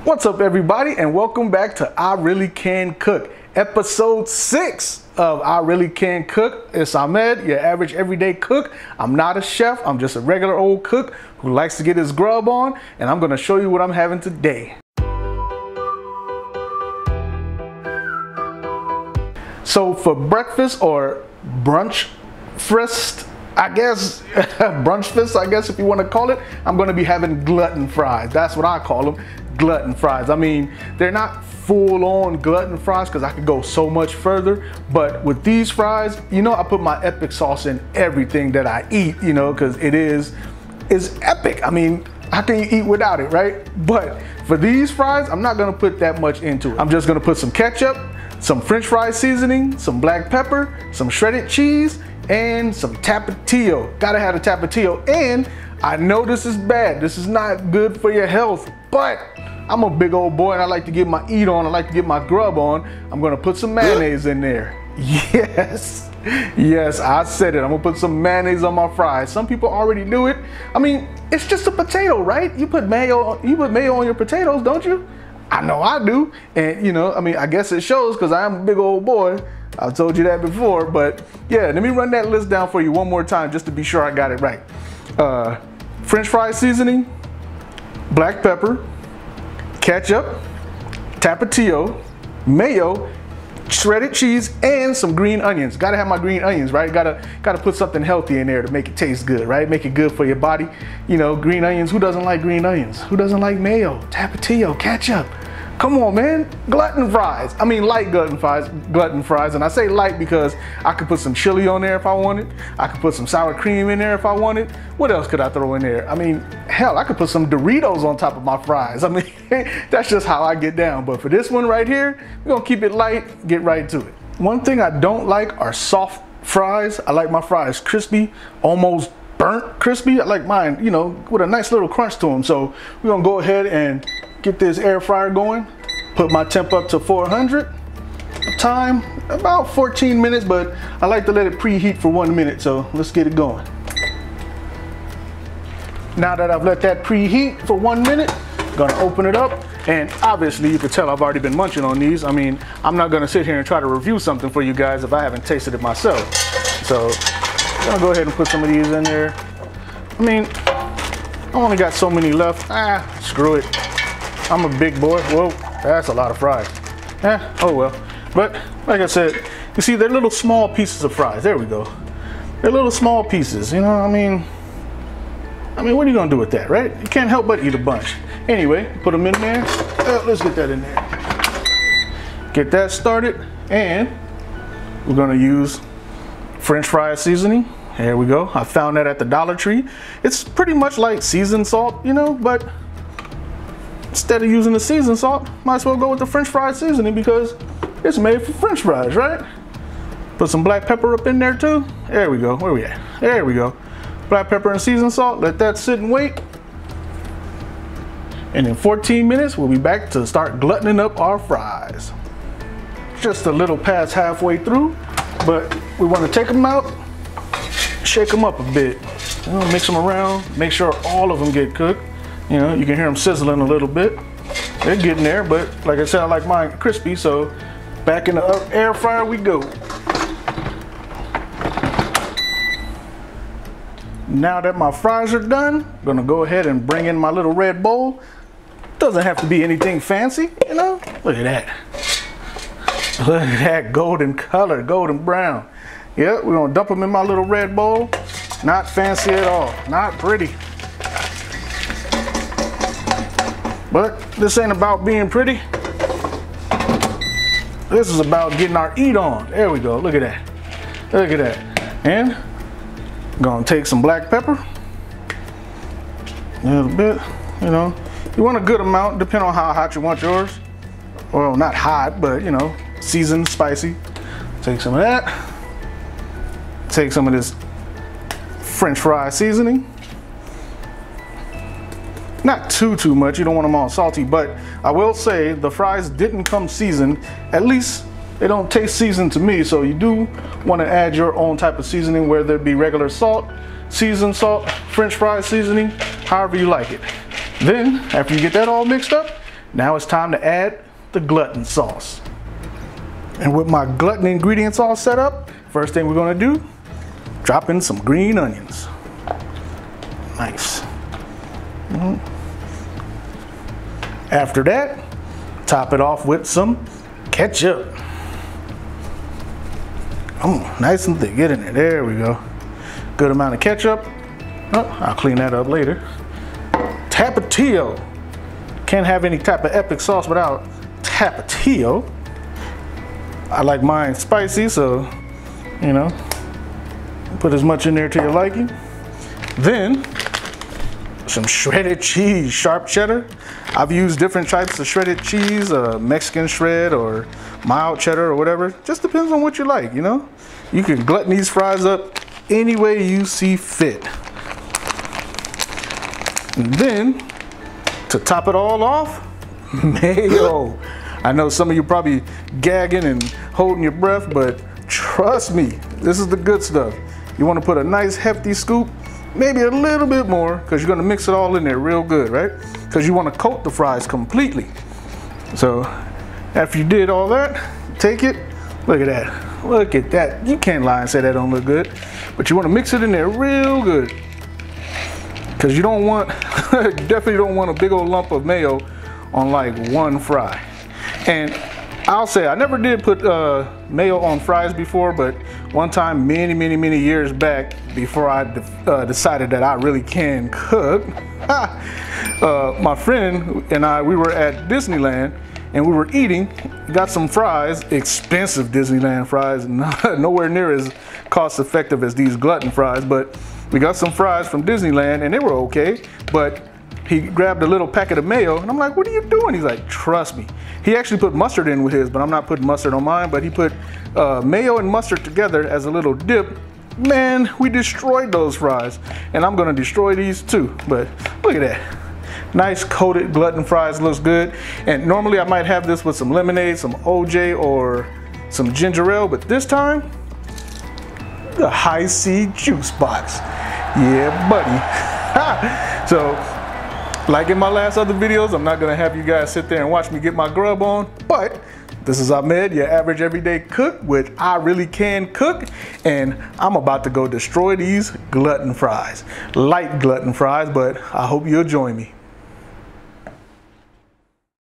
What's up, everybody, and welcome back to I Really Can Cook, episode 6 of I Really Can Cook. It's Ahmed, your average everyday cook. I'm not a chef, I'm just a regular old cook who likes to get his grub on, and I'm gonna show you what I'm having today. So for breakfast or brunch fist, I guess, if you want to call it, I'm going to be having glutton fries. That's what I call them, glutton fries. I mean, they're not full-on glutton fries because I could go so much further, but with these fries, you know, I put my epic sauce in everything that I eat, you know, because it's epic. I mean, how can you eat without it, right? But for these fries, I'm not going to put that much into it. I'm just going to put some ketchup, some French fry seasoning, some black pepper, some shredded cheese, and some tapatio. Gotta have a tapatio. And I know this is bad, this is not good for your health, but I'm a big old boy and I like to get my eat on, I like to get my grub on. I'm gonna put some mayonnaise in there. Yes, I said it. I'm gonna put some mayonnaise on my fries. Some people already do it. I mean, it's just a potato, right? You put mayo on your potatoes, don't you? I know I do. And you know, I mean, I guess it shows because I am a big old boy. I've told you that before, but yeah, let me run that list down for you one more time just to be sure I got it right. French fry seasoning, black pepper, ketchup, tapatio, mayo, shredded cheese, and some green onions. Gotta have my green onions, right? Gotta put something healthy in there to make it taste good, right? Make it good for your body. You know, green onions, who doesn't like green onions? Who doesn't like mayo, tapatio, ketchup? Come on, man, glutton fries. I mean, light glutton fries. And I say light because I could put some chili on there if I wanted. I could put some sour cream in there if I wanted. What else could I throw in there? I mean, hell, I could put some Doritos on top of my fries. I mean, that's just how I get down. But for this one right here, we're gonna keep it light, get right to it. One thing I don't like are soft fries. I like my fries crispy, almost burnt crispy. I like mine, you know, with a nice little crunch to them. So we're gonna go ahead and get this air fryer going. Put my temp up to 400. Time about 14 minutes, but I like to let it preheat for 1 minute. So let's get it going. Now that I've let that preheat for 1 minute, I'm gonna open it up. And obviously you can tell I've already been munching on these. I mean, I'm not gonna sit here and try to review something for you guys if I haven't tasted it myself. So I'm gonna go ahead and put some of these in there. I mean, I only got so many left. Screw it. I'm a big boy. Whoa, that's a lot of fries. Oh well. But like I said, you see, they're little small pieces of fries. There we go. They're little small pieces. You know, I mean, what are you gonna do with that, right? You can't help but eat a bunch. Anyway, put them in there. Let's get that in there. Get that started, and we're gonna use French fry seasoning. There we go. I found that at the Dollar Tree. It's pretty much like seasoned salt, you know, but instead of using the seasoned salt, might as well go with the French fry seasoning because it's made for French fries, right? Put some black pepper up in there too. There we go. Where we at? There we go. Black pepper and seasoned salt. Let that sit and wait. And in 14 minutes, we'll be back to start gluttoning up our fries. Just a little past halfway through, but we want to take them out, shake them up a bit. You know, mix them around, make sure all of them get cooked. You know, you can hear them sizzling a little bit. They're getting there, but like I said, I like mine crispy, so back in the air fryer we go. Now that my fries are done, I'm gonna go ahead and bring in my little red bowl. Doesn't have to be anything fancy, you know? Look at that. Look at that golden color, golden brown. Yep, we're gonna dump them in my little red bowl. Not fancy at all, not pretty. But this ain't about being pretty. This is about getting our eat on. There we go, look at that. Look at that. And I'm gonna take some black pepper. A little bit, you know. You want a good amount, depending on how hot you want yours. Well, not hot, but you know, seasoned, spicy. Take some of that. Take some of this French fry seasoning. Not too much, you don't want them all salty, but I will say the fries didn't come seasoned. At least they don't taste seasoned to me, so you do want to add your own type of seasoning, whether it be regular salt, seasoned salt, French fry seasoning, however you like it. Then, after you get that all mixed up, Now it's time to add the glutton sauce. And with my glutton ingredients all set up, first thing we're gonna do, drop in some green onions. Nice. After that, top it off with some ketchup. Nice and thick, get in there, there we go. Good amount of ketchup. Oh, I'll clean that up later. Tapatio. Can't have any type of epic sauce without Tapatio. I like mine spicy, so, you know, put as much in there to your liking. Then, some shredded cheese, sharp cheddar. I've used different types of shredded cheese, Mexican shred or mild cheddar or whatever. Just depends on what you like, you know? You can glutton these fries up any way you see fit. And then, to top it all off, mayo. I know some of you probably gagging and holding your breath, but trust me, this is the good stuff. You want to put a nice hefty scoop, maybe a little bit more, because you're going to mix it all in there real good, right? Because you want to coat the fries completely. So after you did all that, take it, look at that. Look at that. You can't lie and say that don't look good, but you want to mix it in there real good. Because you don't want, definitely don't want a big old lump of mayo on like one fry. And I'll say, I never did put mayo on fries before, but one time many years back, before I decided that I really can cook, my friend and I, we were at Disneyland and we were eating, got some fries, expensive Disneyland fries, nowhere near as cost effective as these glutton fries, but we got some fries from Disneyland and they were okay, but he grabbed a little packet of mayo and I'm like, what are you doing? He's like, trust me. He actually put mustard in with his, but I'm not putting mustard on mine, but he put mayo and mustard together as a little dip. Man, we destroyed those fries and I'm gonna destroy these too. But look at that. Nice coated glutton fries, looks good. And normally I might have this with some lemonade, some OJ or some ginger ale, but this time, the high C juice box. Yeah, buddy. So, like in my last other videos, I'm not gonna have you guys sit there and watch me get my grub on, but this is Ahmed, your average everyday cook with I Really Can Cook, and I'm about to go destroy these glutton fries. Light glutton fries, but I hope you'll join me.